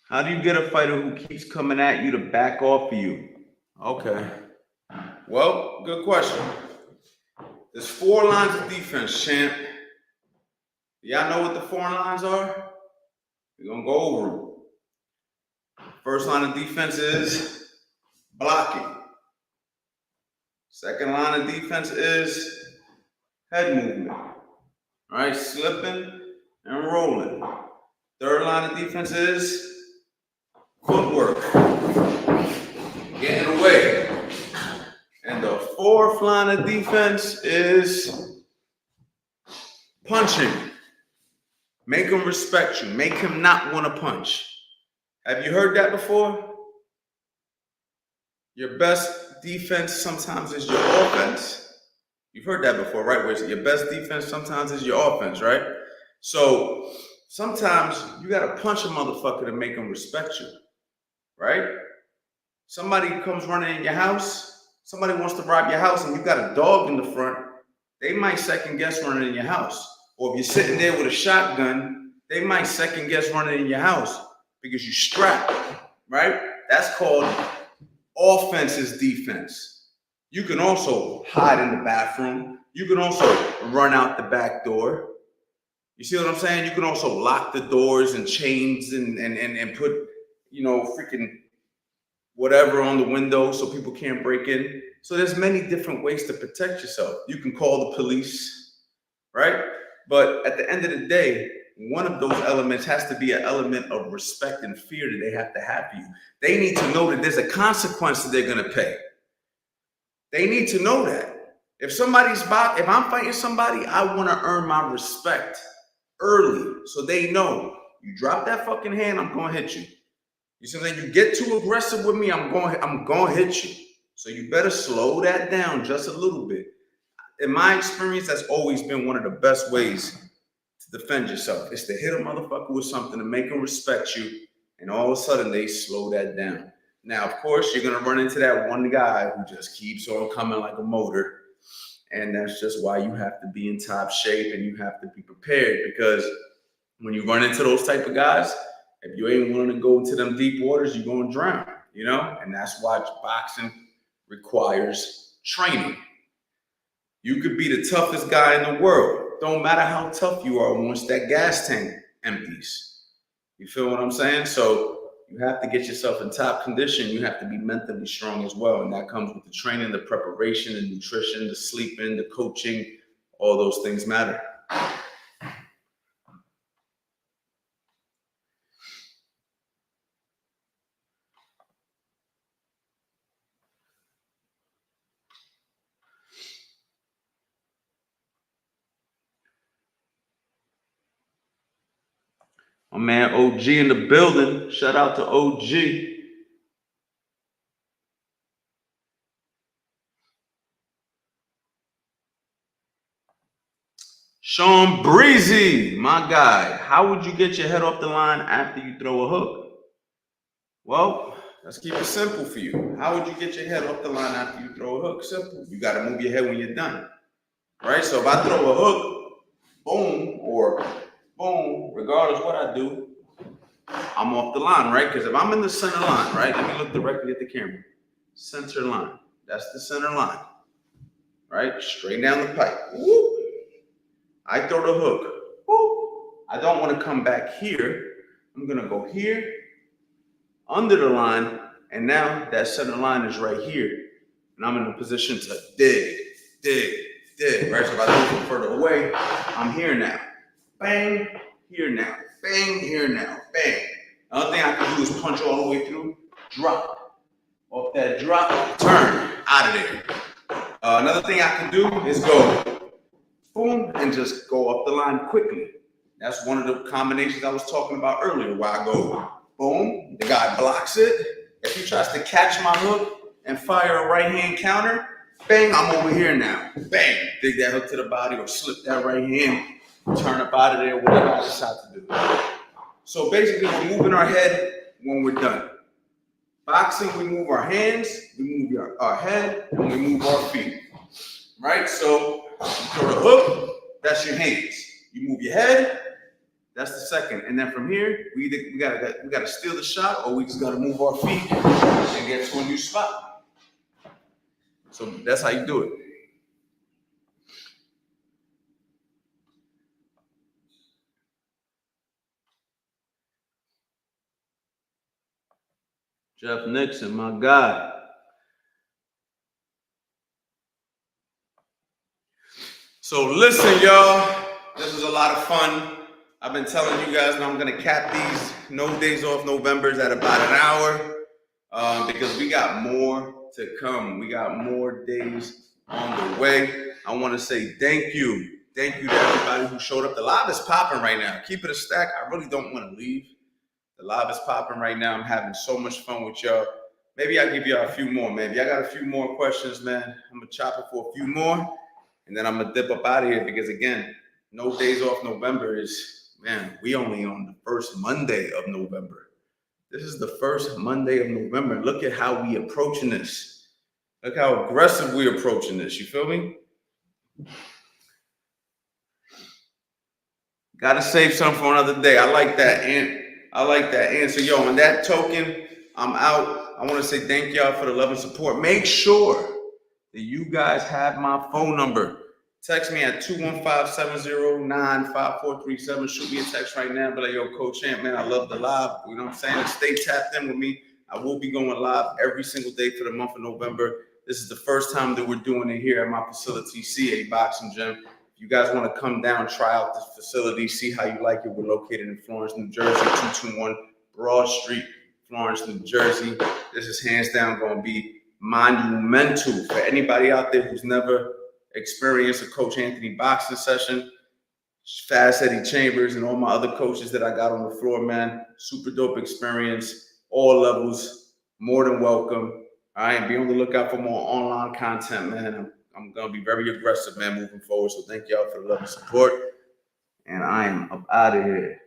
How do you get a fighter who keeps coming at you to back off of you? Okay. Well, good question. There's 4 lines of defense, champ. Y'all know what the 4 lines are? We're going to go over them. First line of defense is blocking. Second line of defense is head movement. All right, slipping and rolling. Third line of defense is footwork, getting away. And the fourth line of defense is punching. Make him respect you. Make him not want to punch. Have you heard that before? Your best defense sometimes is your offense. You've heard that before, right? Where your best defense sometimes is your offense, right? So sometimes you got to punch a motherfucker to make him respect you, right? Somebody comes running in your house, somebody wants to rob your house, and you got a dog in the front, they might second guess running in your house. Or if you're sitting there with a shotgun, they might second guess running in your house because you strapped, right? That's called offense is defense. You can also hide in the bathroom. You can also run out the back door. You see what I'm saying? You can also lock the doors and chains and put, you know, freaking whatever on the window so people can't break in. So there's many different ways to protect yourself. You can call the police, right? But at the end of the day, one of those elements has to be an element of respect and fear that they have to have for you. They need to know that there's a consequence that they're gonna pay. They need to know that. If I'm fighting somebody, I wanna earn my respect early so they know you drop that fucking hand, I'm gonna hit you. You see what I'm saying? You get too aggressive with me, I'm gonna hit you. So you better slow that down just a little bit. In my experience, that's always been one of the best ways to defend yourself. Is to hit a motherfucker with something to make them respect you, and all of a sudden they slow that down. Now, of course, you're gonna run into that one guy who just keeps on coming like a motor, and that's just why you have to be in top shape and you have to be prepared, because when you run into those type of guys, if you ain't willing to go into them deep waters, you're gonna drown, you know? And that's why boxing requires training. You could be the toughest guy in the world. Don't matter how tough you are once that gas tank empties. You feel what I'm saying? So you have to get yourself in top condition. You have to be mentally strong as well. And that comes with the training, the preparation, the nutrition, the sleeping, the coaching. All those things matter. My man OG in the building. Shout out to OG. Sean Breezy, my guy. How would you get your head off the line after you throw a hook? Well, let's keep it simple for you. How would you get your head off the line after you throw a hook? Simple. You got to move your head when you're done. Right? So if I throw a hook, boom, or boom, regardless what I do, I'm off the line, right? Because if I'm in the center line, right? Let me look directly at the camera. Center line. That's the center line. Right? Straight down the pipe. Whoop. I throw the hook. Whoop. I don't want to come back here. I'm going to go here, under the line, and now that center line is right here. And I'm in a position to dig, right? So if I go from further away, I'm here now. Bang, here now. Bang, here now. Bang. Another thing I can do is punch all the way through, drop. Off that drop, turn, out of there. Another thing I can do is go boom and just go off the line quickly. That's one of the combinations I was talking about earlier, where I go boom, the guy blocks it. If he tries to catch my hook and fire a right hand counter, bang, I'm over here now. Bang, dig that hook to the body or slip that right hand, turn up out of there, whatever I decide to do. So basically, we're moving our head when we're done. Boxing, we move our hands, we move our head, and we move our feet. Right? So you throw the hook, that's your hands. You move your head, that's the second. And then from here, we gotta steal the shot, or we just gotta move our feet and get to a new spot. So that's how you do it. Jeff Nixon, my guy. So listen, y'all, this is a lot of fun. I've been telling you guys, and I'm gonna cap these no days off Novembers at about an hour, because we got more to come. We got more days on the way. I want to say thank you to everybody who showed up. The live is popping right now. Keep it a stack. I really don't want to leave. The live is popping right now. I'm having so much fun with y'all. Maybe I'll give y'all a few more. Maybe I got a few more questions, man. I'm gonna chop it for a few more, and then I'm gonna dip up out of here because again, no days off November is, man, we only on the first Monday of November. This is the first Monday of November. Look at how we approaching this. Look how aggressive we're approaching this. You feel me? Gotta save some for another day. I like that answer. Yo, on that token, I'm out. I want to say thank y'all for the love and support. Make sure that you guys have my phone number. Text me at 215-709-5437. Shoot me a text right now. Be like, yo, Coach Champ, man, I love the live. You know what I'm saying? And stay tapped in with me. I will be going live every single day for the month of November. This is the first time that we're doing it here at my facility, CA Boxing Gym. If you guys want to come down, try out this facility, see how you like it. We're located in Florence, New Jersey, 221 Broad Street, Florence, New Jersey. This is hands down going to be monumental for anybody out there who's never experienced a Coach Anthony boxing session. Fast Eddie Chambers and all my other coaches that I got on the floor, man. Super dope experience, all levels, more than welcome. All right, be on the lookout for more online content, man. I'm going to be very aggressive, man, moving forward. So thank y'all for the love and support. And I am up out of here.